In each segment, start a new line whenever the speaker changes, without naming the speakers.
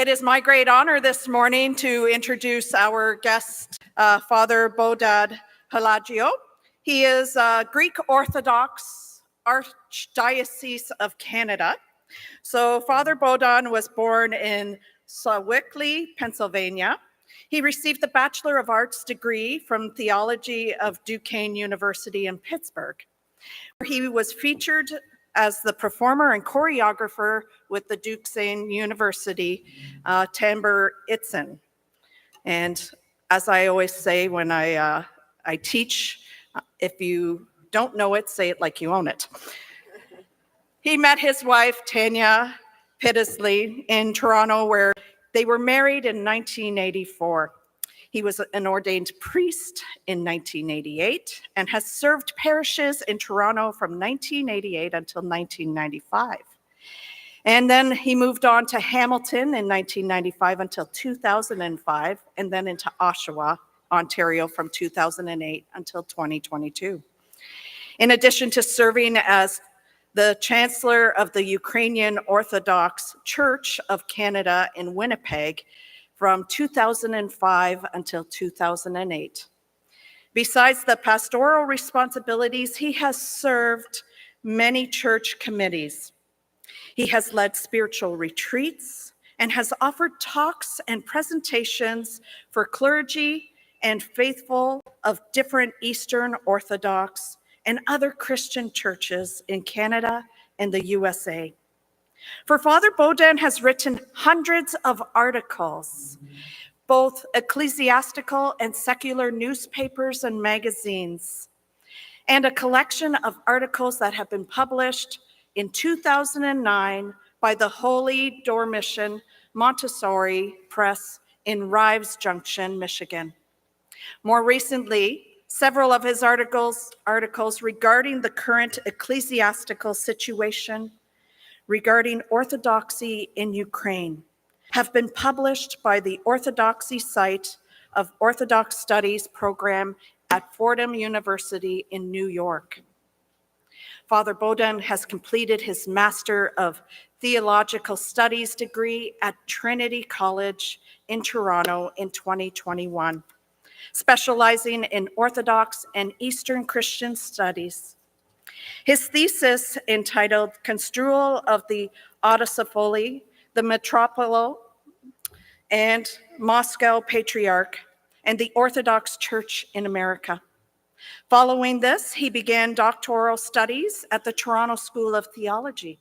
It is my great honor this morning to introduce our guest, Father Bodhan Hladio. He is Greek Orthodox Archdiocese of Canada. So Father Bodhan was born in Sewickley, Pennsylvania. He received the Bachelor of Arts degree from Theology of Duquesne University in Pittsburgh, where he was featured as the performer and choreographer with the Duquesne University Timbre Itzen. And as I always say when I teach, if you don't know it, say it like you own it. He met his wife, Tanya Pittisley, in Toronto, where they were married in 1984. He was an ordained priest in 1988 and has served parishes in Toronto from 1988 until 1995. And then he moved on to Hamilton in 1995 until 2005, and then into Oshawa, Ontario from 2008 until 2022. In addition to serving as the Chancellor of the Ukrainian Orthodox Church of Canada in Winnipeg from 2005 until 2008. Besides the pastoral responsibilities, he has served many church committees. He has led spiritual retreats and has offered talks and presentations for clergy and faithful of different Eastern Orthodox and other Christian churches in Canada and the USA. For Father Bodhan has written hundreds of articles, both ecclesiastical and secular newspapers and magazines, and a collection of articles that have been published in 2009 by the Holy Dormition Montessori Press in Rives Junction, Michigan. More recently, several of his articles regarding the current ecclesiastical situation regarding Orthodoxy in Ukraine have been published by the Orthodoxy site of Orthodox Studies program at Fordham University in New York. Father Bodhan has completed his Master of Theological Studies degree at Trinity College in Toronto in 2021, specializing in Orthodox and Eastern Christian studies. His thesis, entitled Construal of the Autocephaly, the Metropolo and Moscow Patriarch, and the Orthodox Church in America. Following this, he began doctoral studies at the Toronto School of Theology.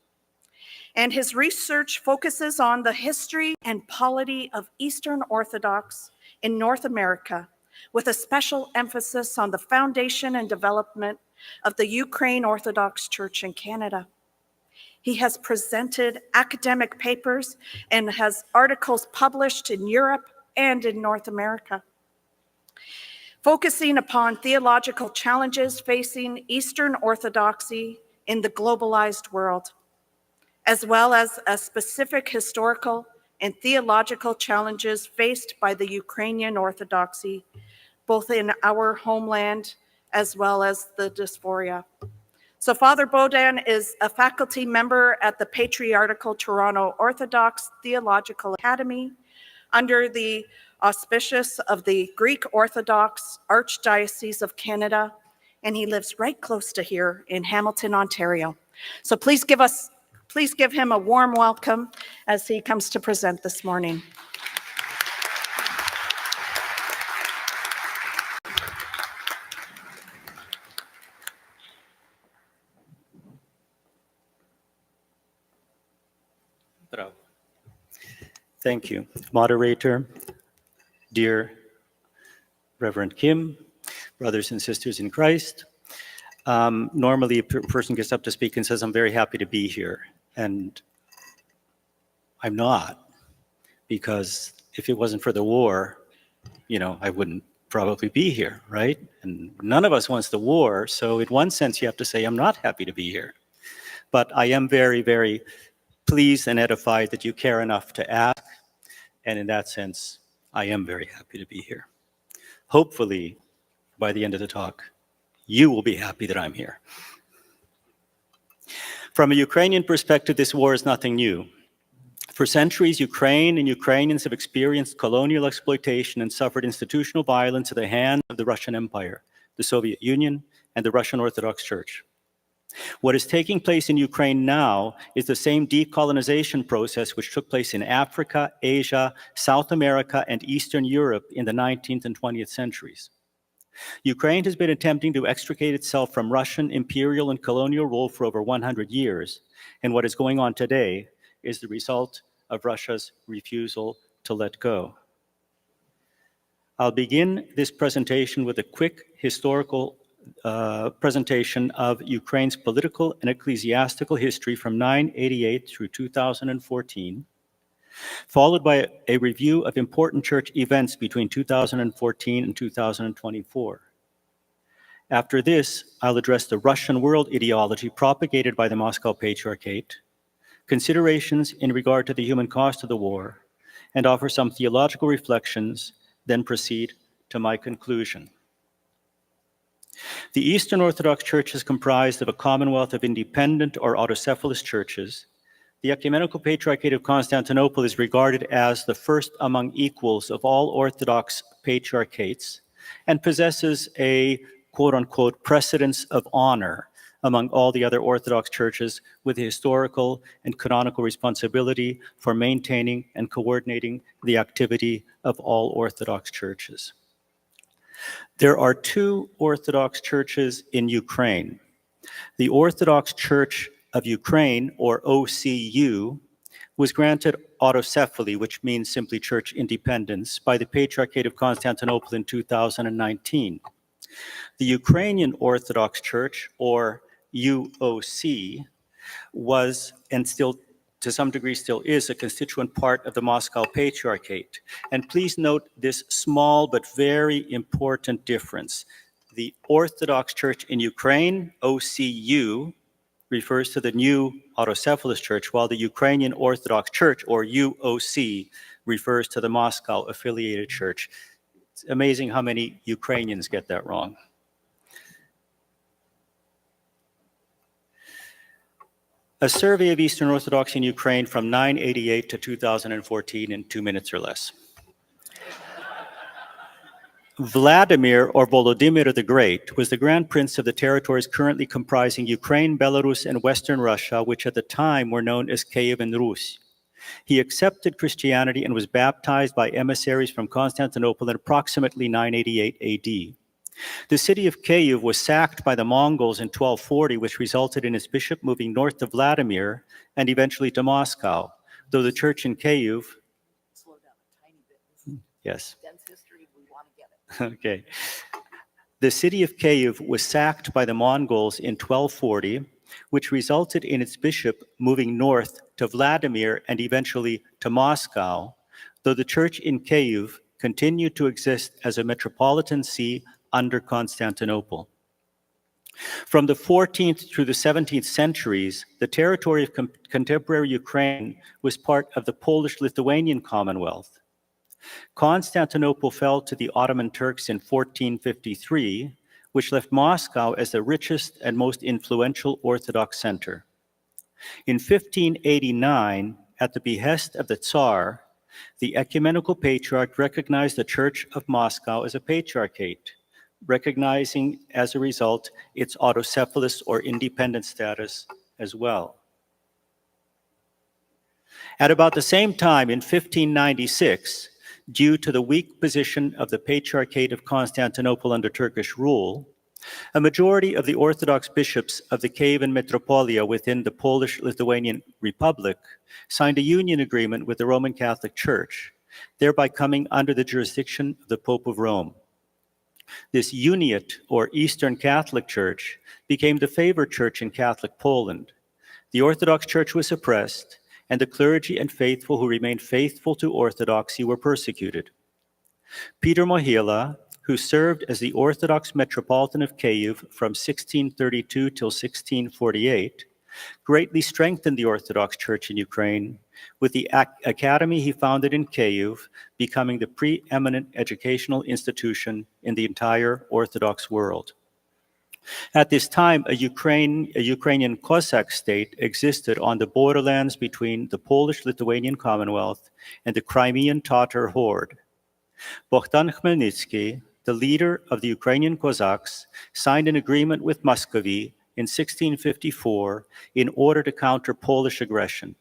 And his research focuses on the history and polity of Eastern Orthodox in North America, with a special emphasis on the foundation and development of the Ukrainian Orthodox Church in Canada. He has presented academic papers and has articles published in Europe and in North America, focusing upon theological challenges facing Eastern Orthodoxy in the globalized world, as well as a specific historical and theological challenges faced by the Ukrainian Orthodoxy, both in our homeland as well as the diaspora. So Father Bodhan is a faculty member at the Patriarchal Toronto Orthodox Theological Academy under the auspices of the Greek Orthodox Archdiocese of Canada, and he lives right close to here in Hamilton, Ontario. So please give him a warm welcome as he comes to present this morning.
Thank you, moderator, dear Reverend Kim, brothers and sisters in Christ. Normally, a person gets up to speak and says, I'm very happy to be here. And I'm not, because if it wasn't for the war, I wouldn't probably be here, right? And none of us wants the war. So in one sense, you have to say, I'm not happy to be here. But I am very, very pleased and edified that you care enough to ask. And in that sense, I am very happy to be here. Hopefully, by the end of the talk, you will be happy that I'm here. From a Ukrainian perspective, this war is nothing new. For centuries, Ukraine and Ukrainians have experienced colonial exploitation and suffered institutional violence at the hands of the Russian Empire, the Soviet Union, and the Russian Orthodox Church. What is taking place in Ukraine now is the same decolonization process which took place in Africa, Asia, South America, and Eastern Europe in the 19th and 20th centuries. Ukraine has been attempting to extricate itself from Russian imperial and colonial rule for over 100 years, and what is going on today is the result of Russia's refusal to let go. I'll begin this presentation with a quick historical presentation of Ukraine's political and ecclesiastical history from 988 through 2014, followed by a review of important church events between 2014 and 2024. After this, I'll address the Russian world ideology propagated by the Moscow Patriarchate, considerations in regard to the human cost of the war, and offer some theological reflections, then proceed to my conclusion. The Eastern Orthodox Church is comprised of a commonwealth of independent or autocephalous churches. The Ecumenical Patriarchate of Constantinople is regarded as the first among equals of all Orthodox patriarchates and possesses a quote-unquote precedence of honor among all the other Orthodox churches, with the historical and canonical responsibility for maintaining and coordinating the activity of all Orthodox churches. There are two Orthodox churches in Ukraine. The Orthodox Church of Ukraine, or OCU, was granted autocephaly, which means simply church independence, by the Patriarchate of Constantinople in 2019. The Ukrainian Orthodox Church, or UOC, was, and still to some degree still is, a constituent part of the Moscow Patriarchate. And please note this small but very important difference. The Orthodox Church in Ukraine, OCU, refers to the new autocephalous church, while the Ukrainian Orthodox Church, or UOC, refers to the Moscow affiliated church. It's amazing how many Ukrainians get that wrong. A survey of Eastern Orthodoxy in Ukraine from 988 to 2014 in 2 minutes or less. Vladimir, or Volodymyr the Great, was the Grand Prince of the territories currently comprising Ukraine, Belarus, and Western Russia, which at the time were known as Kiev and Rus. He accepted Christianity and was baptized by emissaries from Constantinople in approximately 988 AD. The city of Kiev was sacked by the Mongols in 1240, which resulted in its bishop moving north to Vladimir and eventually to Moscow, though the church in Kiev...
Slow down a tiny bit. This is
Yes.
dense history. We want to get it.
Okay. The city of Kiev was sacked by the Mongols in 1240, which resulted in its bishop moving north to Vladimir and eventually to Moscow, though the church in Kiev continued to exist as a metropolitan see under Constantinople. From the 14th through the 17th centuries, the territory of contemporary Ukraine was part of the Polish-Lithuanian Commonwealth. Constantinople fell to the Ottoman Turks in 1453, which left Moscow as the richest and most influential Orthodox center. In 1589, at the behest of the Tsar, the Ecumenical Patriarch recognized the Church of Moscow as a patriarchate, recognizing as a result its autocephalous or independent status as well. At about the same time, in 1596, due to the weak position of the Patriarchate of Constantinople under Turkish rule, a majority of the Orthodox bishops of the Kievan Metropolia within the Polish-Lithuanian Republic signed a union agreement with the Roman Catholic Church, thereby coming under the jurisdiction of the Pope of Rome. This uniate, or Eastern Catholic Church, became the favored church in Catholic Poland. The Orthodox Church was suppressed, and the clergy and faithful who remained faithful to Orthodoxy were persecuted. Peter Mohila, who served as the Orthodox Metropolitan of Kiev from 1632 till 1648, greatly strengthened the Orthodox Church in Ukraine, with the academy he founded in Kiev becoming the preeminent educational institution in the entire Orthodox world. At this time, a Ukrainian Cossack state existed on the borderlands between the Polish-Lithuanian Commonwealth and the Crimean Tatar horde. Bohdan Khmelnytsky, the leader of the Ukrainian Cossacks, signed an agreement with Muscovy in 1654 in order to counter Polish aggression.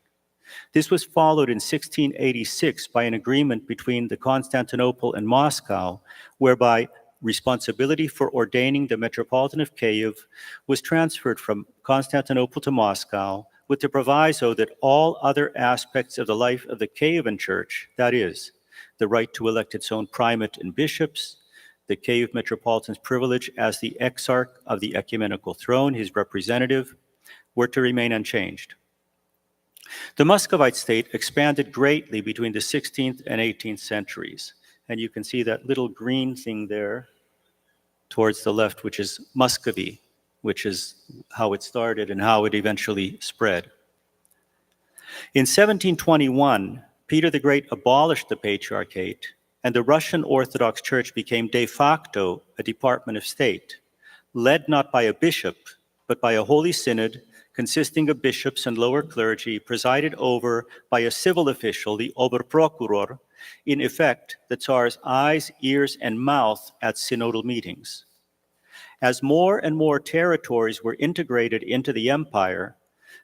This was followed in 1686 by an agreement between the Constantinople and Moscow, whereby responsibility for ordaining the Metropolitan of Kiev was transferred from Constantinople to Moscow, with the proviso that all other aspects of the life of the Kievan Church, that is, the right to elect its own primate and bishops, the Kiev Metropolitan's privilege as the exarch of the ecumenical throne, his representative, were to remain unchanged. The Muscovite state expanded greatly between the 16th and 18th centuries. And you can see that little green thing there towards the left, which is Muscovy, which is how it started and how it eventually spread. In 1721, Peter the Great abolished the Patriarchate, and the Russian Orthodox Church became de facto a department of state, led not by a bishop, but by a holy synod consisting of bishops and lower clergy, presided over by a civil official, the Oberprokuror, in effect, the Tsar's eyes, ears, and mouth at synodal meetings. As more and more territories were integrated into the empire,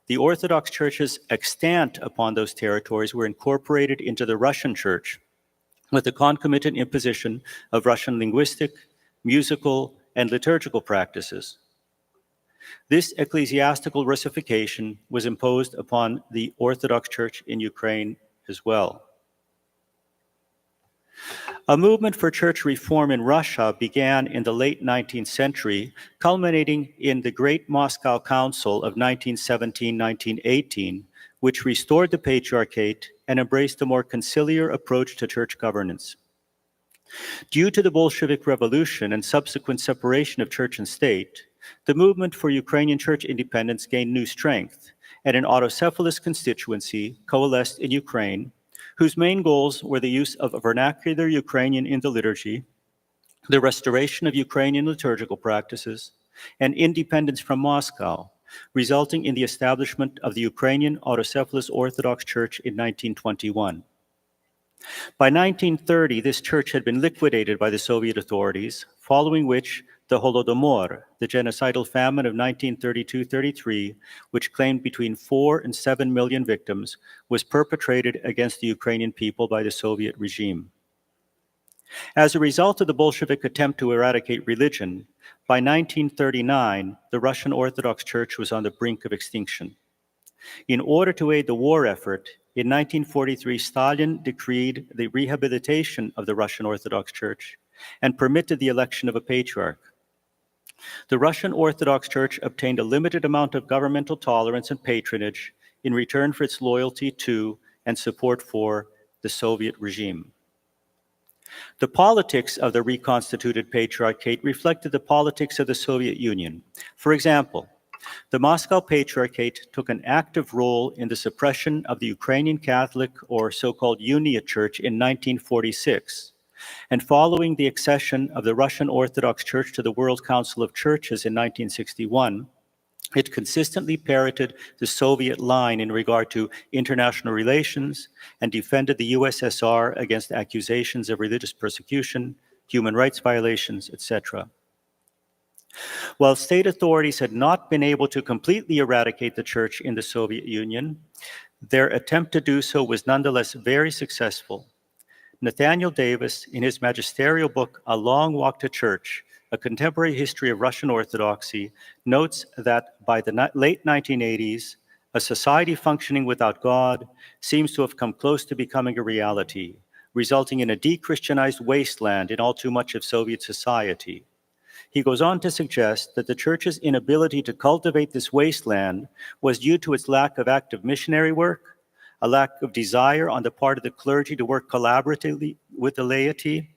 the Orthodox Churches extant upon those territories were incorporated into the Russian Church, with the concomitant imposition of Russian linguistic, musical, and liturgical practices. This ecclesiastical Russification was imposed upon the Orthodox Church in Ukraine as well. A movement for church reform in Russia began in the late 19th century, culminating in the Great Moscow Council of 1917-1918, which restored the Patriarchate and embraced a more conciliar approach to church governance. Due to the Bolshevik Revolution and subsequent separation of church and state, the movement for Ukrainian church independence gained new strength, and an autocephalous constituency coalesced in Ukraine, whose main goals were the use of vernacular Ukrainian in the liturgy, the restoration of Ukrainian liturgical practices, and independence from Moscow, resulting in the establishment of the Ukrainian Autocephalous Orthodox Church in 1921. By 1930, this church had been liquidated by the Soviet authorities, following which the Holodomor, the genocidal famine of 1932-33, which claimed between 4 and 7 million victims, was perpetrated against the Ukrainian people by the Soviet regime. As a result of the Bolshevik attempt to eradicate religion, by 1939, the Russian Orthodox Church was on the brink of extinction. In order to aid the war effort, in 1943, Stalin decreed the rehabilitation of the Russian Orthodox Church and permitted the election of a patriarch. The Russian Orthodox Church obtained a limited amount of governmental tolerance and patronage in return for its loyalty to and support for the Soviet regime. The politics of the reconstituted Patriarchate reflected the politics of the Soviet Union. For example, the Moscow Patriarchate took an active role in the suppression of the Ukrainian Catholic or so-called Unia Church in 1946. And following the accession of the Russian Orthodox Church to the World Council of Churches in 1961, it consistently parroted the Soviet line in regard to international relations and defended the USSR against accusations of religious persecution, human rights violations, etc. While state authorities had not been able to completely eradicate the church in the Soviet Union, their attempt to do so was nonetheless very successful. Nathaniel Davis, in his magisterial book, A Long Walk to Church, A Contemporary History of Russian Orthodoxy, notes that by the late 1980s, a society functioning without God seems to have come close to becoming a reality, resulting in a de-Christianized wasteland in all too much of Soviet society. He goes on to suggest that the Church's inability to cultivate this wasteland was due to its lack of active missionary work, a lack of desire on the part of the clergy to work collaboratively with the laity,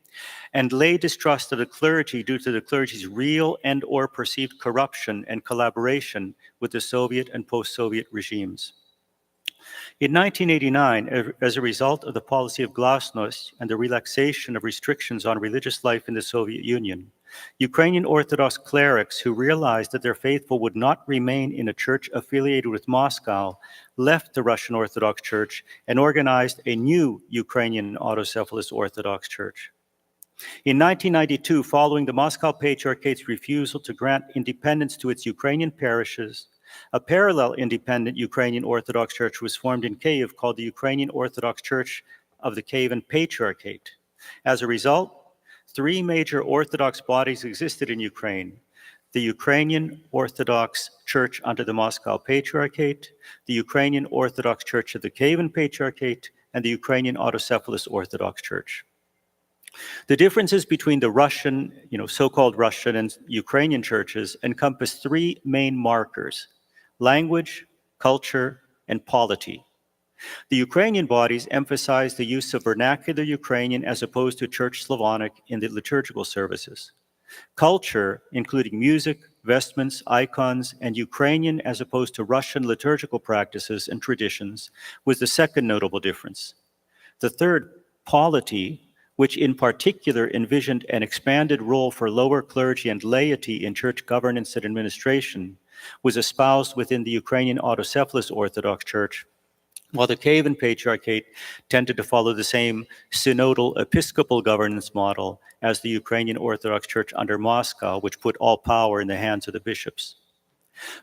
and lay distrust of the clergy due to the clergy's real and/or perceived corruption and collaboration with the Soviet and post-Soviet regimes. In 1989, as a result of the policy of glasnost and the relaxation of restrictions on religious life in the Soviet Union, Ukrainian Orthodox clerics who realized that their faithful would not remain in a church affiliated with Moscow left the Russian Orthodox Church and organized a new Ukrainian autocephalous Orthodox Church. In 1992, following the Moscow Patriarchate's refusal to grant independence to its Ukrainian parishes, a parallel independent Ukrainian Orthodox Church was formed in Kyiv called the Ukrainian Orthodox Church of the Kievan Patriarchate. As a result, three major Orthodox bodies existed in Ukraine: the Ukrainian Orthodox Church under the Moscow Patriarchate, the Ukrainian Orthodox Church of the Kievan Patriarchate, and the Ukrainian Autocephalous Orthodox Church. The differences between the Russian, so-called Russian and Ukrainian churches encompass three main markers: language, culture, and polity. The Ukrainian bodies emphasize the use of vernacular Ukrainian as opposed to Church Slavonic in the liturgical services. Culture, including music, vestments, icons, and Ukrainian as opposed to Russian liturgical practices and traditions, was the second notable difference. The third, polity, which in particular envisioned an expanded role for lower clergy and laity in church governance and administration, was espoused within the Ukrainian Autocephalous Orthodox Church, while the Kievan Patriarchate tended to follow the same synodal episcopal governance model as the Ukrainian Orthodox Church under Moscow, which put all power in the hands of the bishops.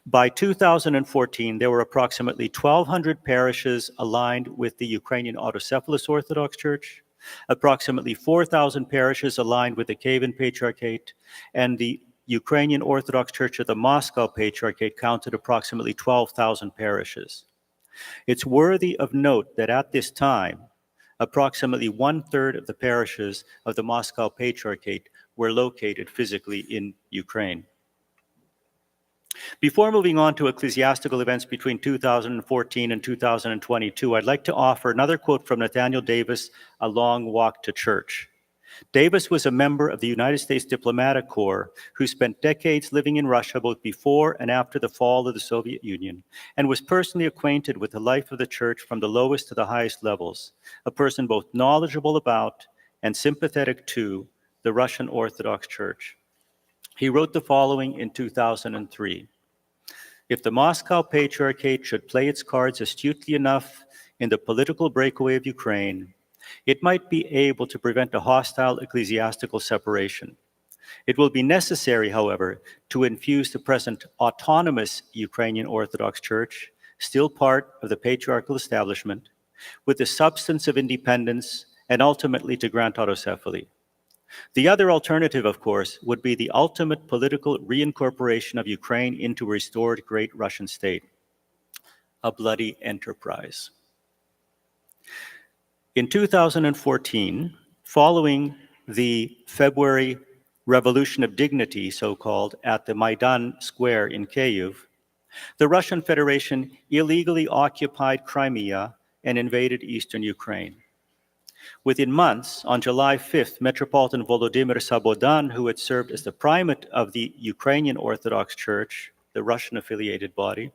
By 2014, there were approximately 1,200 parishes aligned with the Ukrainian Autocephalous Orthodox Church, approximately 4,000 parishes aligned with the Kievan Patriarchate, and the Ukrainian Orthodox Church of the Moscow Patriarchate counted approximately 12,000 parishes. It's worthy of note that at this time, approximately 1/3 of the parishes of the Moscow Patriarchate were located physically in Ukraine. Before moving on to ecclesiastical events between 2014 and 2022, I'd like to offer another quote from Nathaniel Davis, A Long Walk to Church. Davis was a member of the United States Diplomatic Corps who spent decades living in Russia both before and after the fall of the Soviet Union, and was personally acquainted with the life of the church from the lowest to the highest levels, a person both knowledgeable about and sympathetic to the Russian Orthodox Church. He wrote the following in 2003. If the Moscow Patriarchate should play its cards astutely enough in the political breakaway of Ukraine, it might be able to prevent a hostile ecclesiastical separation. It will be necessary, however, to infuse the present autonomous Ukrainian Orthodox Church, still part of the patriarchal establishment, with the substance of independence and ultimately to grant autocephaly. The other alternative, of course, would be the ultimate political reincorporation of Ukraine into a restored great Russian state, a bloody enterprise. In 2014, following the February Revolution of Dignity, so-called, at the Maidan Square in Kyiv, the Russian Federation illegally occupied Crimea and invaded eastern Ukraine. Within months, on July 5th, Metropolitan Volodymyr Sabodan, who had served as the primate of the Ukrainian Orthodox Church, the Russian-affiliated body,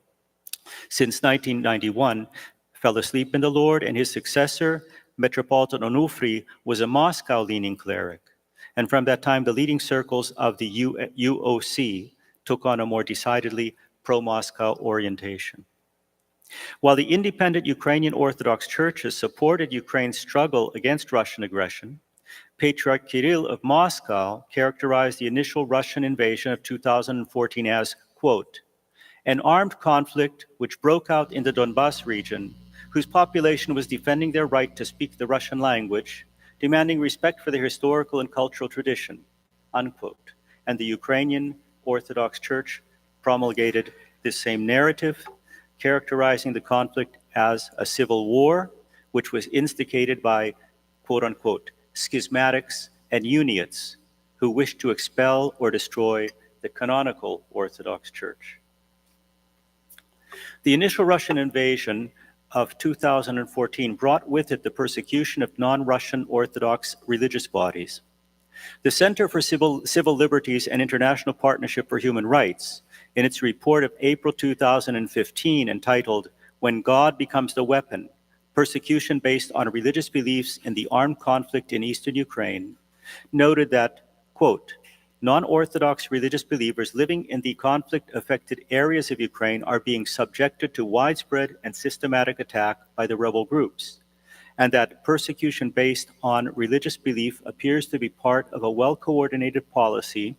since 1991, fell asleep in the Lord, and his successor, Metropolitan Onufry, was a Moscow-leaning cleric. And from that time, the leading circles of the UOC took on a more decidedly pro-Moscow orientation. While the independent Ukrainian Orthodox churches supported Ukraine's struggle against Russian aggression, Patriarch Kirill of Moscow characterized the initial Russian invasion of 2014 as, quote, an armed conflict which broke out in the Donbas region, whose population was defending their right to speak the Russian language, demanding respect for their historical and cultural tradition, unquote. And the Ukrainian Orthodox Church promulgated this same narrative, characterizing the conflict as a civil war, which was instigated by, quote unquote, schismatics and uniates who wished to expel or destroy the canonical Orthodox Church. The initial Russian invasion of 2014 brought with it the persecution of non-Russian Orthodox religious bodies. The Center for Civil Liberties and International Partnership for Human Rights, in its report of April 2015 entitled, When God Becomes the Weapon, Persecution Based on Religious Beliefs in the Armed Conflict in Eastern Ukraine, noted that, quote, non-Orthodox religious believers living in the conflict-affected areas of Ukraine are being subjected to widespread and systematic attack by the rebel groups, and that persecution based on religious belief appears to be part of a well-coordinated policy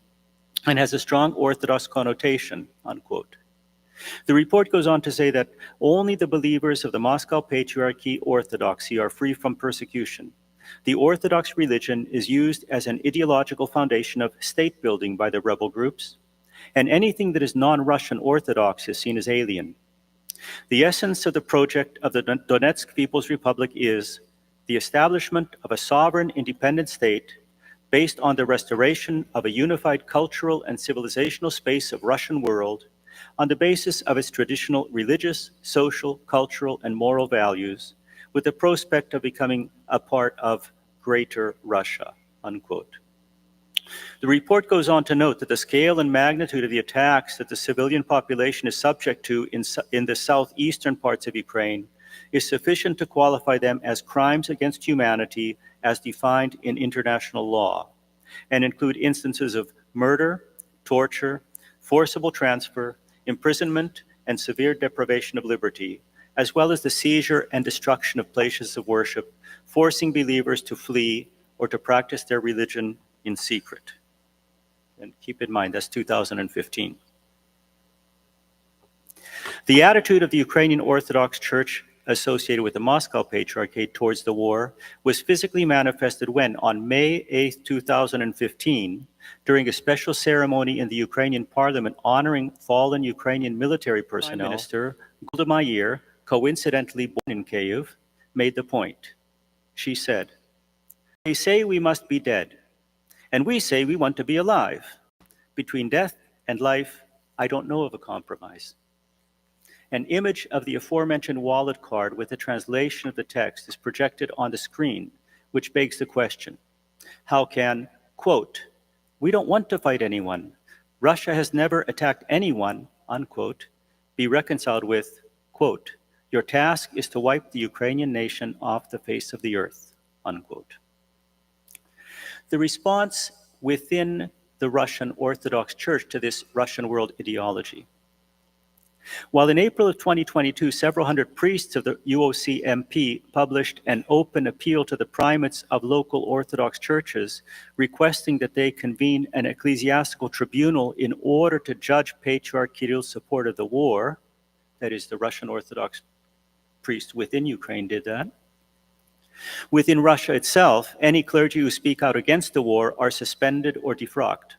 and has a strong Orthodox connotation, unquote. The report goes on to say that only the believers of the Moscow Patriarchy Orthodoxy are free from persecution. The Orthodox religion is used as an ideological foundation of state building by the rebel groups, and anything that is non-Russian Orthodox is seen as alien. The essence of the project of the Donetsk People's Republic is the establishment of a sovereign independent state based on the restoration of a unified cultural and civilizational space of Russian world on the basis of its traditional religious, social, cultural, and moral values, with the prospect of becoming a part of Greater Russia, unquote. The report goes on to note that the scale and magnitude of the attacks that the civilian population is subject to in the southeastern parts of Ukraine is sufficient to qualify them as crimes against humanity as defined in international law, and include instances of murder, torture, forcible transfer, imprisonment, and severe deprivation of liberty, as well as the seizure and destruction of places of worship, forcing believers to flee or to practice their religion in secret. And keep in mind, that's 2015. The attitude of the Ukrainian Orthodox Church associated with the Moscow Patriarchate towards the war was physically manifested when, on May 8, 2015, during a special ceremony in the Ukrainian parliament honoring fallen Ukrainian military personnel, Prime Minister Golda Meir, coincidentally born in Kyiv, made the point. She said, "They say we must be dead, and we say we want to be alive. Between death and life, I don't know of a compromise." An image of the aforementioned wallet card with a translation of the text is projected on the screen, which begs the question, how can, quote, "We don't want to fight anyone. Russia has never attacked anyone," unquote, be reconciled with, quote, "Your task is to wipe the Ukrainian nation off the face of the earth," unquote. The response within the Russian Orthodox Church to this Russian world ideology. While in April of 2022, several hundred priests of the UOC-MP published an open appeal to the primates of local Orthodox churches, requesting that they convene an ecclesiastical tribunal in order to judge Patriarch Kirill's support of the war, that is, the Russian Orthodox priests within Ukraine did that. Within Russia itself, any clergy who speak out against the war are suspended or defrocked.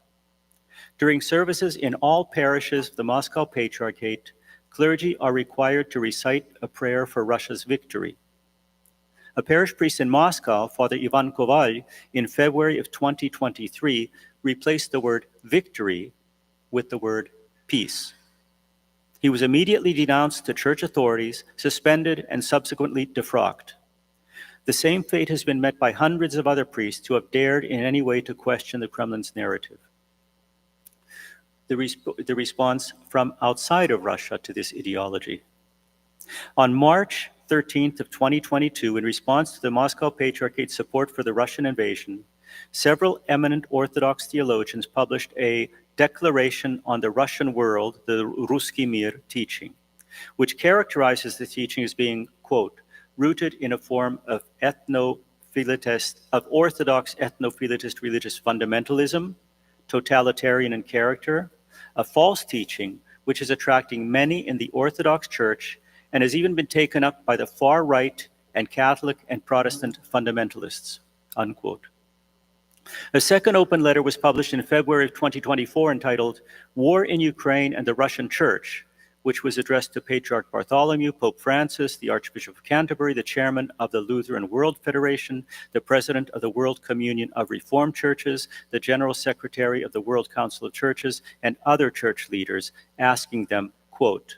During services in all parishes of the Moscow Patriarchate, clergy are required to recite a prayer for Russia's victory. A parish priest in Moscow, Father Ivan Koval, in February of 2023, replaced the word victory with the word peace. He was immediately denounced to church authorities, suspended, and subsequently defrocked. The same fate has been met by hundreds of other priests who have dared in any way to question the Kremlin's narrative. The response from outside of Russia to this ideology. On March 13th of 2022, in response to the Moscow Patriarchate's support for the Russian invasion, several eminent Orthodox theologians published a declaration on the Russian world, the Ruski Mir teaching, which characterizes the teaching as being, quote, rooted in a form of Orthodox ethno-philatist religious fundamentalism, totalitarian in character, a false teaching which is attracting many in the Orthodox Church and has even been taken up by the far right and Catholic and Protestant fundamentalists, unquote. A second open letter was published in February of 2024 entitled War in Ukraine and the Russian Church, which was addressed to Patriarch Bartholomew, Pope Francis, the Archbishop of Canterbury, the chairman of the Lutheran World Federation, the president of the World Communion of Reformed Churches, the general secretary of the World Council of Churches, and other church leaders, asking them, quote,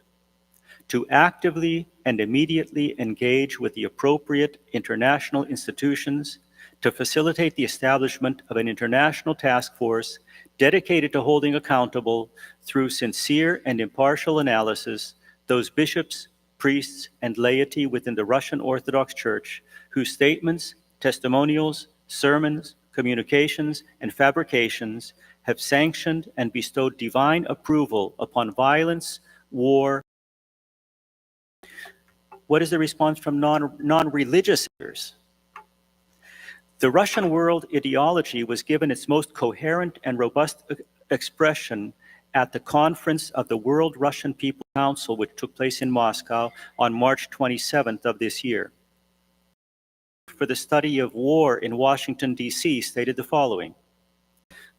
to actively and immediately engage with the appropriate international institutions to facilitate the establishment of an international task force dedicated to holding accountable through sincere and impartial analysis those bishops, priests, and laity within the Russian Orthodox Church whose statements, testimonials, sermons, communications, and fabrications have sanctioned and bestowed divine approval upon violence, war. What is the response from non-religious leaders? The Russian world ideology was given its most coherent and robust expression at the conference of the World Russian People Council, which took place in Moscow on March 27th of this year. For the study of war in Washington, D.C., stated the following: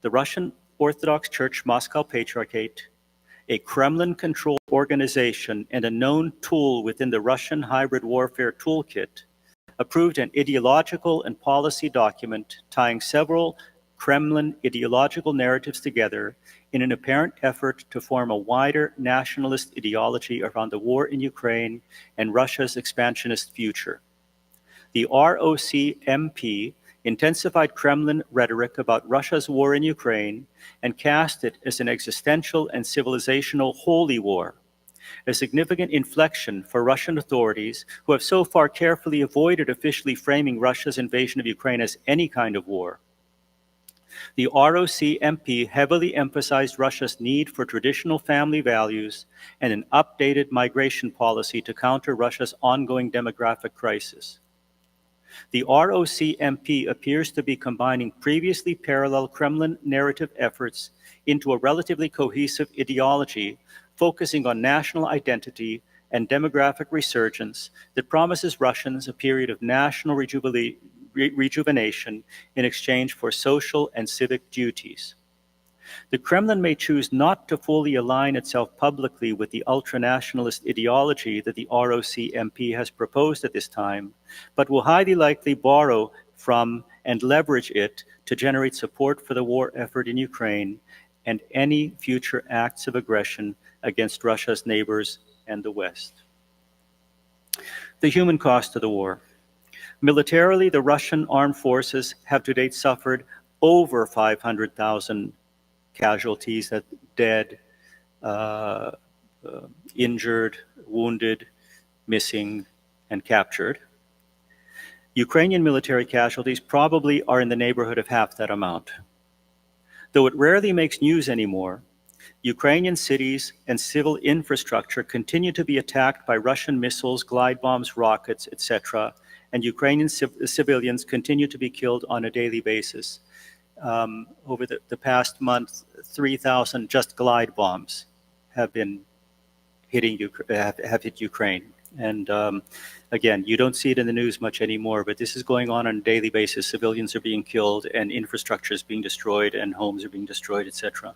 the Russian Orthodox Church Moscow Patriarchate, a Kremlin-controlled organization and a known tool within the Russian hybrid warfare toolkit, approved an ideological and policy document tying several Kremlin ideological narratives together in an apparent effort to form a wider nationalist ideology around the war in Ukraine and Russia's expansionist future. The ROC-MP intensified Kremlin rhetoric about Russia's war in Ukraine and cast it as an existential and civilizational holy war, a significant inflection for Russian authorities who have so far carefully avoided officially framing Russia's invasion of Ukraine as any kind of war. The ROC-MP heavily emphasized Russia's need for traditional family values and an updated migration policy to counter Russia's ongoing demographic crisis. The ROC-MP appears to be combining previously parallel Kremlin narrative efforts into a relatively cohesive ideology focusing on national identity and demographic resurgence that promises Russians a period of national rejuvenation in exchange for social and civic duties. The Kremlin may choose not to fully align itself publicly with the ultranationalist ideology that the ROC-MP has proposed at this time, but will highly likely borrow from and leverage it to generate support for the war effort in Ukraine and any future acts of aggression against Russia's neighbors and the West. The human cost of the war. Militarily, the Russian armed forces have to date suffered over 500,000 casualties, that dead, injured, wounded, missing, and captured. Ukrainian military casualties probably are in the neighborhood of half that amount. Though it rarely makes news anymore, Ukrainian cities and civil infrastructure continue to be attacked by Russian missiles, glide bombs, rockets, etc., and Ukrainian civilians continue to be killed on a daily basis. Over the past month, 3,000 just glide bombs have been have hit Ukraine. And again, you don't see it in the news much anymore, but this is going on a daily basis. Civilians are being killed and infrastructure is being destroyed and homes are being destroyed, etc.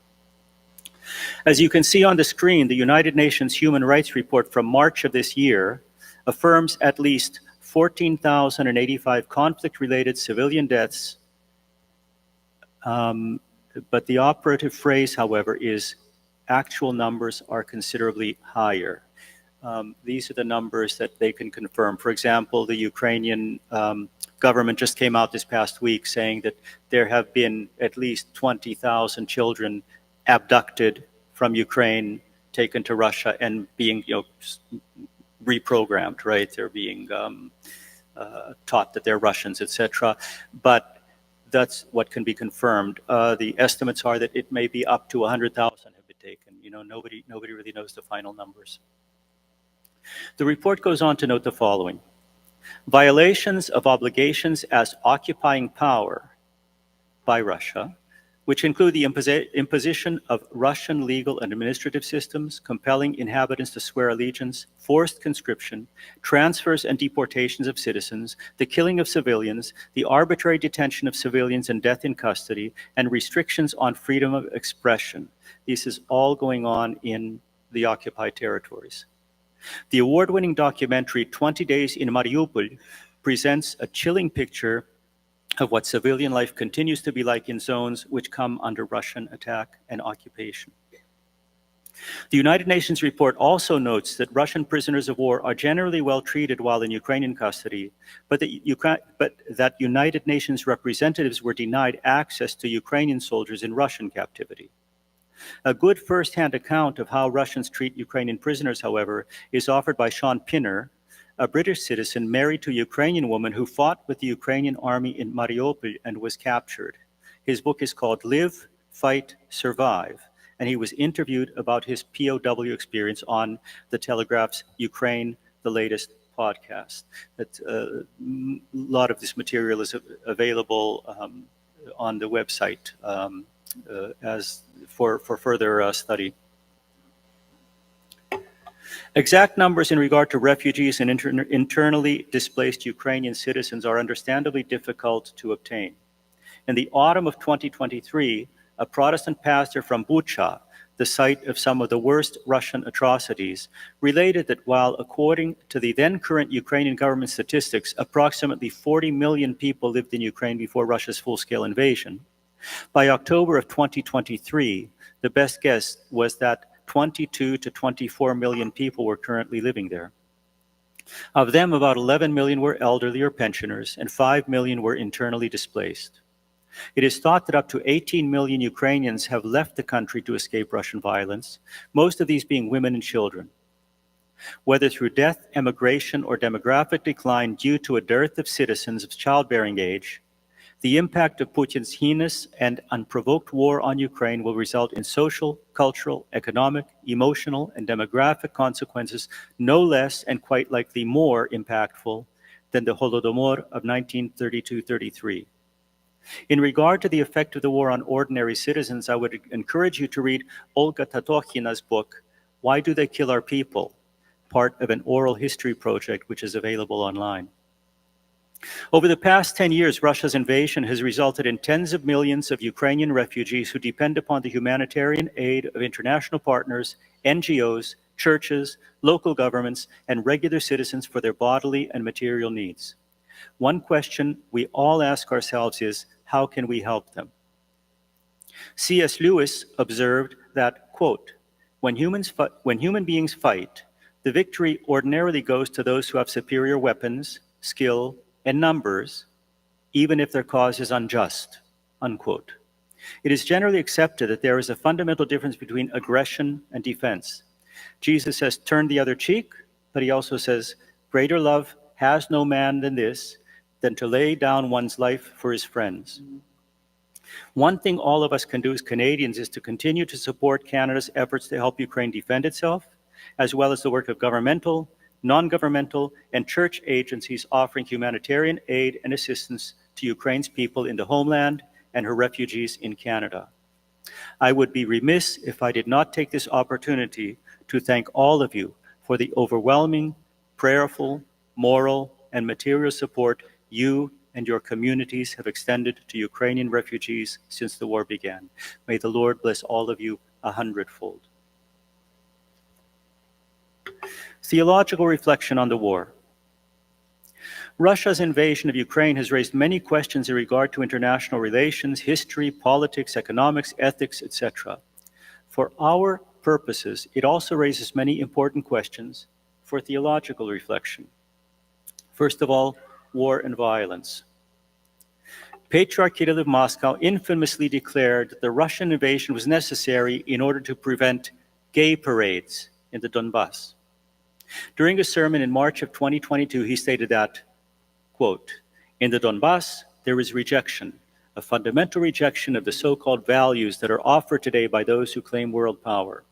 As you can see on the screen, the United Nations Human Rights Report from March of this year affirms at least 14,085 conflict-related civilian deaths. But the operative phrase, however, is actual numbers are considerably higher. These are the numbers that they can confirm. For example, the Ukrainian government just came out this past week saying that there have been at least 20,000 children abducted from Ukraine, taken to Russia, and being reprogrammed, right? They're being taught that they're Russians, etc. But that's what can be confirmed. The estimates are that it may be up to 100,000 have been taken. Nobody really knows the final numbers. The report goes on to note the following: violations of obligations as occupying power by Russia, which include the imposition of Russian legal and administrative systems, compelling inhabitants to swear allegiance, forced conscription, transfers and deportations of citizens, the killing of civilians, the arbitrary detention of civilians and death in custody, and restrictions on freedom of expression. This is all going on in the occupied territories. The award-winning documentary 20 Days in Mariupol presents a chilling picture of what civilian life continues to be like in zones which come under Russian attack and occupation. The United Nations report also notes that Russian prisoners of war are generally well treated while in Ukrainian custody, but that United Nations representatives were denied access to Ukrainian soldiers in Russian captivity. A good first-hand account of how Russians treat Ukrainian prisoners, however, is offered by Sean Pinner, a British citizen married to a Ukrainian woman who fought with the Ukrainian army in Mariupol and was captured. His book is called Live, Fight, Survive, and he was interviewed about his POW experience on the Telegraph's Ukraine, the latest podcast. A lot of this material is available on the website as for further study. Exact numbers in regard to refugees and internally displaced Ukrainian citizens are understandably difficult to obtain. In the autumn of 2023, a Protestant pastor from Bucha, the site of some of the worst Russian atrocities, related that while, according to the then current Ukrainian government statistics, approximately 40 million people lived in Ukraine before Russia's full-scale invasion, by October of 2023, the best guess was that 22 to 24 million people were currently living there. Of them, about 11 million were elderly or pensioners, and 5 million were internally displaced. It is thought that up to 18 million Ukrainians have left the country to escape Russian violence, most of these being women and children. Whether through death, emigration, or demographic decline due to a dearth of citizens of childbearing age, the impact of Putin's heinous and unprovoked war on Ukraine will result in social, cultural, economic, emotional, and demographic consequences no less and quite likely more impactful than the Holodomor of 1932-33. In regard to the effect of the war on ordinary citizens, I would encourage you to read Olga Tatokhina's book, Why Do They Kill Our People?, part of an oral history project which is available online. Over the past 10 years, Russia's invasion has resulted in tens of millions of Ukrainian refugees who depend upon the humanitarian aid of international partners, NGOs, churches, local governments, and regular citizens for their bodily and material needs. One question we all ask ourselves is, how can we help them? C.S. Lewis observed that, quote, when human beings fight, the victory ordinarily goes to those who have superior weapons, skill, and numbers, even if their cause is unjust, unquote. It is generally accepted that there is a fundamental difference between aggression and defense. Jesus says, turn the other cheek, but he also says, greater love has no man than this, than to lay down one's life for his friends. One thing all of us can do as Canadians is to continue to support Canada's efforts to help Ukraine defend itself, as well as the work of governmental, non-governmental, and church agencies offering humanitarian aid and assistance to Ukraine's people in the homeland and her refugees in Canada. I would be remiss if I did not take this opportunity to thank all of you for the overwhelming, prayerful, moral, and material support you and your communities have extended to Ukrainian refugees since the war began. May the Lord bless all of you 100-fold. Theological reflection on the war. Russia's invasion of Ukraine has raised many questions in regard to international relations, history, politics, economics, ethics, etc. For our purposes, it also raises many important questions for theological reflection. First of all, war and violence. Patriarch Kirill of Moscow infamously declared that the Russian invasion was necessary in order to prevent gay parades in the Donbass. During a sermon in March of 2022, he stated that, quote, in the Donbass, there is rejection, a fundamental rejection of the so-called values that are offered today by those who claim world power.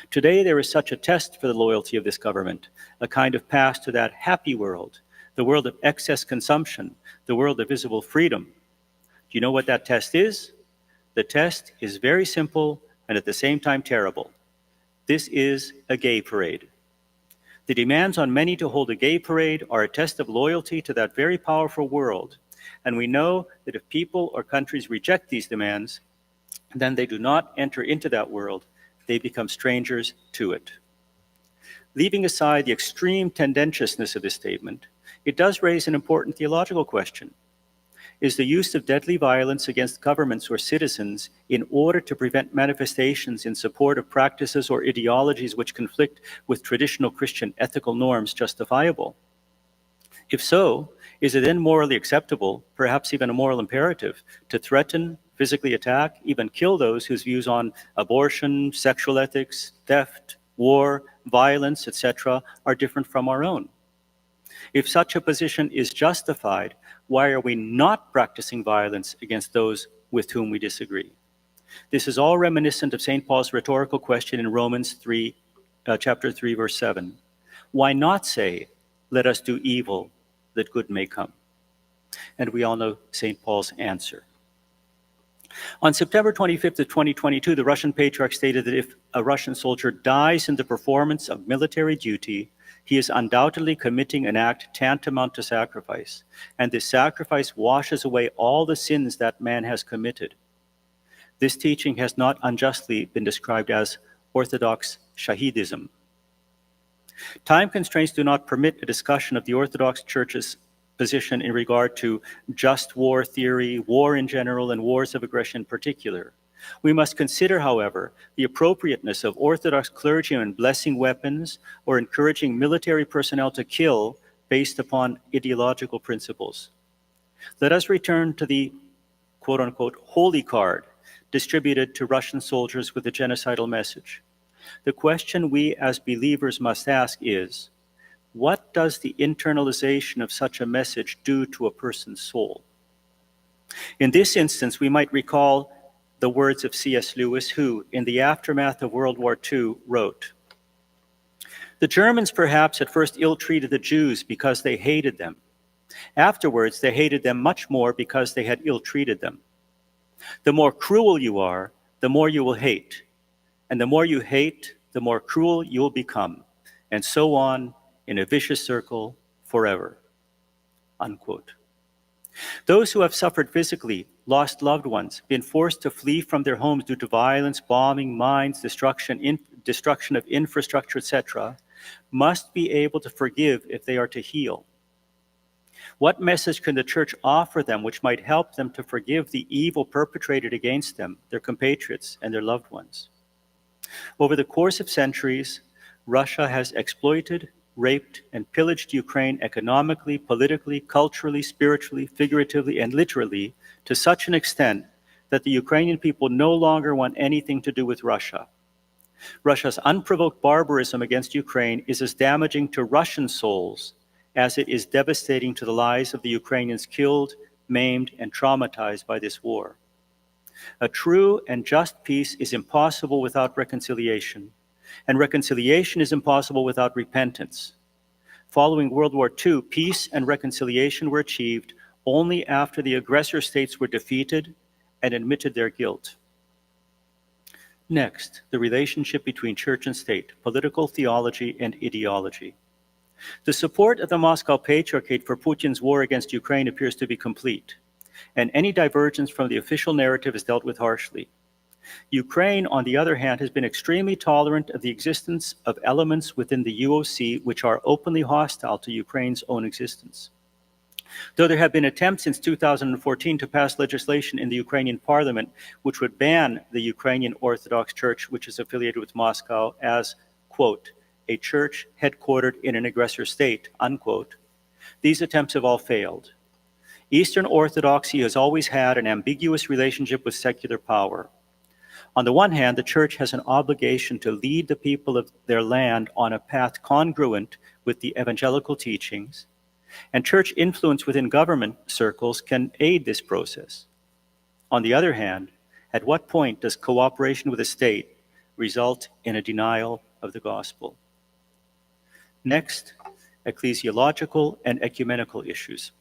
Today, there is such a test for the loyalty of this government, a kind of pass to that happy world, the world of excess consumption, the world of visible freedom. Do you know what that test is? The test is very simple and at the same time terrible. This is a gay parade. The demands on many to hold a gay parade are a test of loyalty to that very powerful world. And we know that if people or countries reject these demands, then they do not enter into that world. They become strangers to it. Leaving aside the extreme tendentiousness of this statement, it does raise an important theological question. Is the use of deadly violence against governments or citizens in order to prevent manifestations in support of practices or ideologies which conflict with traditional Christian ethical norms justifiable? If so, is it then morally acceptable, perhaps even a moral imperative, to threaten, physically attack, even kill those whose views on abortion, sexual ethics, theft, war, violence, etc., are different from our own? If such a position is justified, why are we not practicing violence against those with whom we disagree? This is all reminiscent of St. Paul's rhetorical question in Romans 3, chapter 3, verse 7. Why not say, let us do evil, that good may come? And we all know St. Paul's answer. On September 25th of 2022, the Russian Patriarch stated that if a Russian soldier dies in the performance of military duty, he is undoubtedly committing an act tantamount to sacrifice, and this sacrifice washes away all the sins that man has committed. This teaching has not unjustly been described as Orthodox Shahidism. Time constraints do not permit a discussion of the Orthodox Church's position in regard to just war theory, war in general, and wars of aggression in particular. We must consider, however, the appropriateness of Orthodox clergymen blessing weapons or encouraging military personnel to kill based upon ideological principles. Let us return to the quote-unquote holy card distributed to Russian soldiers with a genocidal message. The question we as believers must ask is, what does the internalization of such a message do to a person's soul? In this instance, we might recall the words of C.S. Lewis, who, in the aftermath of World War II, wrote, "The Germans perhaps at first ill-treated the Jews because they hated them. Afterwards, they hated them much more because they had ill-treated them. The more cruel you are, the more you will hate. And the more you hate, the more cruel you will become. And so on in a vicious circle forever." Unquote. Those who have suffered physically, lost loved ones, been forced to flee from their homes due to violence, bombing, mines, destruction of infrastructure, etc., must be able to forgive if they are to heal. What message can the Church offer them which might help them to forgive the evil perpetrated against them, their compatriots, and their loved ones? Over the course of centuries, Russia has exploited, raped, and pillaged Ukraine economically, politically, culturally, spiritually, figuratively, and literally to such an extent that the Ukrainian people no longer want anything to do with Russia. Russia's unprovoked barbarism against Ukraine is as damaging to Russian souls as it is devastating to the lives of the Ukrainians killed, maimed, and traumatized by this war. A true and just peace is impossible without reconciliation, and reconciliation is impossible without repentance. Following World War II, peace and reconciliation were achieved only after the aggressor states were defeated and admitted their guilt. Next, the relationship between church and state, political theology and ideology. The support of the Moscow Patriarchate for Putin's war against Ukraine appears to be complete, and any divergence from the official narrative is dealt with harshly. Ukraine, on the other hand, has been extremely tolerant of the existence of elements within the UOC which are openly hostile to Ukraine's own existence. Though there have been attempts since 2014 to pass legislation in the Ukrainian parliament which would ban the Ukrainian Orthodox Church, which is affiliated with Moscow, as, quote, a church headquartered in an aggressor state, unquote, these attempts have all failed. Eastern Orthodoxy has always had an ambiguous relationship with secular power. On the one hand, the Church has an obligation to lead the people of their land on a path congruent with the evangelical teachings, and Church influence within government circles can aid this process. On the other hand, at what point does cooperation with the state result in a denial of the gospel? Next, ecclesiological and ecumenical issues.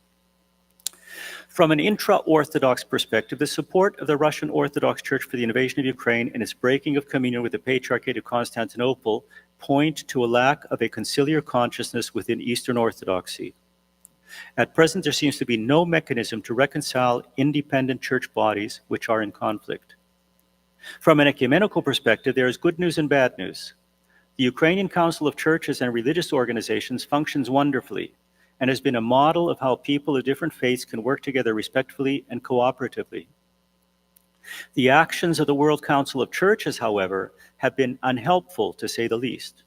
From an intra-Orthodox perspective, the support of the Russian Orthodox Church for the invasion of Ukraine and its breaking of communion with the Patriarchate of Constantinople point to a lack of a conciliar consciousness within Eastern Orthodoxy. At present, there seems to be no mechanism to reconcile independent church bodies which are in conflict. From an ecumenical perspective, there is good news and bad news. The Ukrainian Council of Churches and Religious Organizations functions wonderfully and has been a model of how people of different faiths can work together respectfully and cooperatively. The actions of the World Council of Churches, however, have been unhelpful, to say the least.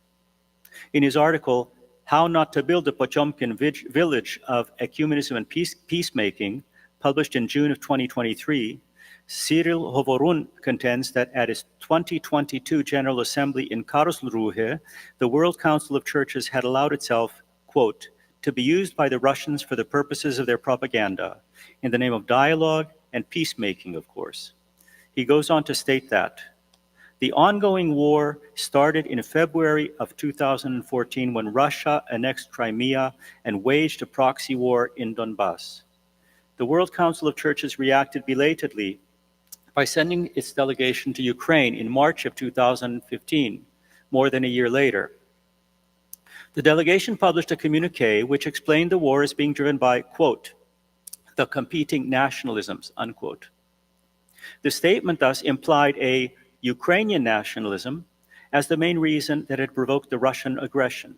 In his article, How Not to Build a Potemkin Village of Ecumenism and Peacemaking, published in June of 2023, Cyril Hovorun contends that at its 2022 General Assembly in Karlsruhe, the World Council of Churches had allowed itself, quote, to be used by the Russians for the purposes of their propaganda, in the name of dialogue and peacemaking, of course. He goes on to state that the ongoing war started in February of 2014 when Russia annexed Crimea and waged a proxy war in Donbass. The World Council of Churches reacted belatedly by sending its delegation to Ukraine in March of 2015, more than a year later. The delegation published a communique which explained the war as being driven by, quote, the competing nationalisms, unquote. The statement thus implied a Ukrainian nationalism as the main reason that had provoked the Russian aggression.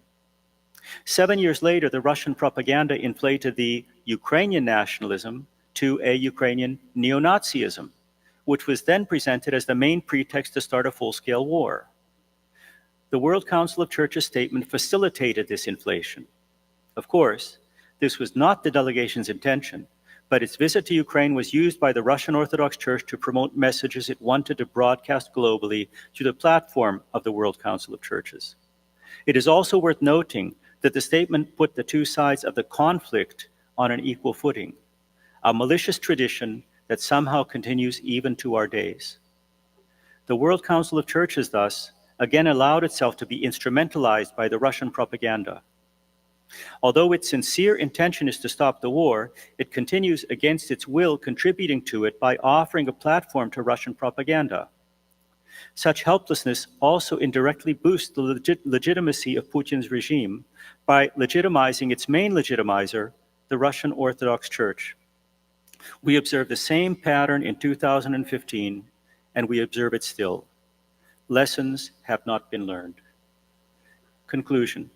7 years later, the Russian propaganda inflated the Ukrainian nationalism to a Ukrainian neo-Nazism, which was then presented as the main pretext to start a full-scale war. The World Council of Churches statement facilitated this inflation. Of course, this was not the delegation's intention, but its visit to Ukraine was used by the Russian Orthodox Church to promote messages it wanted to broadcast globally through the platform of the World Council of Churches. It is also worth noting that the statement put the two sides of the conflict on an equal footing, a malicious tradition that somehow continues even to our days. The World Council of Churches, thus, again allowed itself to be instrumentalized by the Russian propaganda. Although its sincere intention is to stop the war, it continues against its will contributing to it by offering a platform to Russian propaganda. Such helplessness also indirectly boosts the legitimacy of Putin's regime by legitimizing its main legitimizer, the Russian Orthodox Church. We observe the same pattern in 2015, and we observe it still. Lessons have not been learned. Conclusion.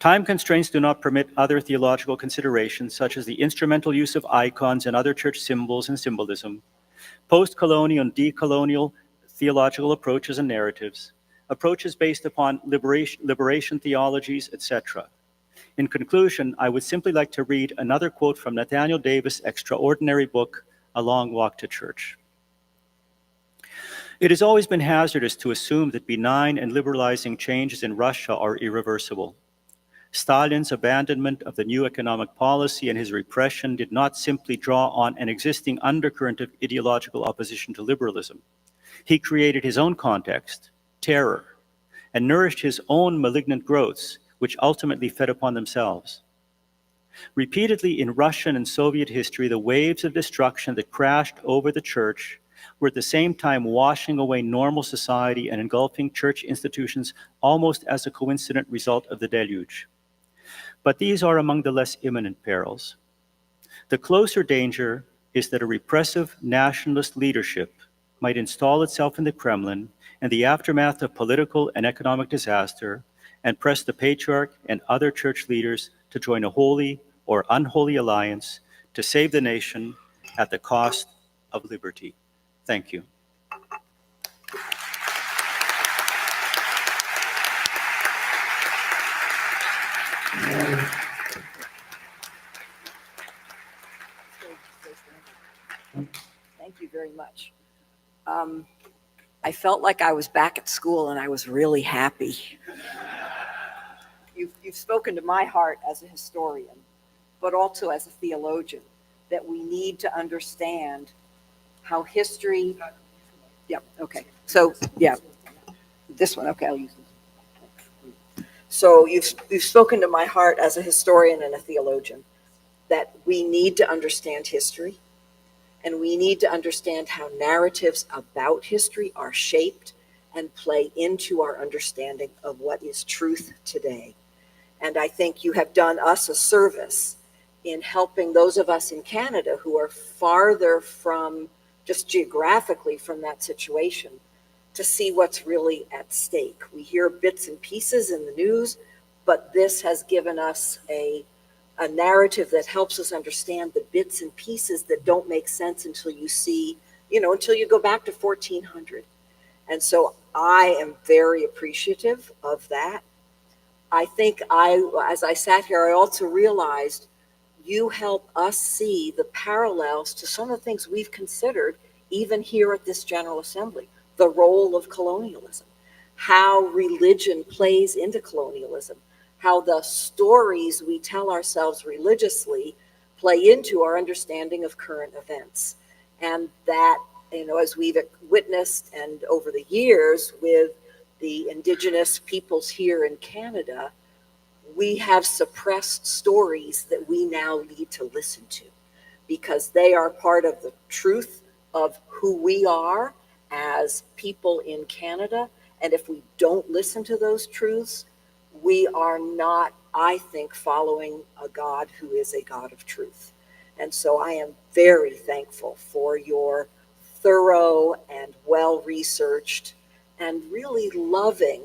Time constraints do not permit other theological considerations, such as the instrumental use of icons and other church symbols and symbolism, post-colonial and decolonial theological approaches and narratives, approaches based upon liberation theologies, etc. In conclusion, I would simply like to read another quote from Nathaniel Davis' extraordinary book, A Long Walk to Church. It has always been hazardous to assume that benign and liberalizing changes in Russia are irreversible. Stalin's abandonment of the new economic policy and his repression did not simply draw on an existing undercurrent of ideological opposition to liberalism. He created his own context, terror, and nourished his own malignant growths, which ultimately fed upon themselves. Repeatedly in Russian and Soviet history, the waves of destruction that crashed over the church were at the same time washing away normal society and engulfing church institutions almost as a coincident result of the deluge. But these are among the less imminent perils. The closer danger is that a repressive nationalist leadership might install itself in the Kremlin in the aftermath of political and economic disaster and press the patriarch and other church leaders to join a holy or unholy alliance to save the nation at the cost of liberty. Thank you.
Thank you very much. I felt like I was back at school and I was really happy. You've spoken to my heart as a historian, but also as a theologian, that we need to understand how history, yeah, okay. So, yeah, this one, okay, I'll use this. So you've spoken to my heart as a historian and a theologian, that we need to understand history, and we need to understand how narratives about history are shaped and play into our understanding of what is truth today. And I think you have done us a service in helping those of us in Canada who are farther from, just geographically from that situation, to see what's really at stake. We hear bits and pieces in the news, but this has given us a narrative that helps us understand the bits and pieces that don't make sense until you see, until you go back to 1400. And so I am very appreciative of that. I think as I sat here, I also realized you help us see the parallels to some of the things we've considered even here at this General Assembly, the role of colonialism, how religion plays into colonialism, how the stories we tell ourselves religiously play into our understanding of current events. And that as we've witnessed and over the years with the Indigenous peoples here in Canada, we have suppressed stories that we now need to listen to because they are part of the truth of who we are as people in Canada. And if we don't listen to those truths, we are not, I think, following a God who is a God of truth. And so I am very thankful for your thorough and well-researched and really loving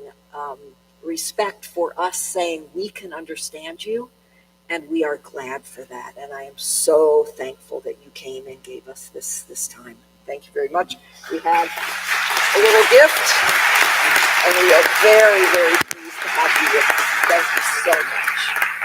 respect for us saying we can understand you, and we are glad for that. And I am so thankful that you came and gave us this time. Thank you very much. We have a little gift, and we are very, very pleased to have you with us. Thank you so much.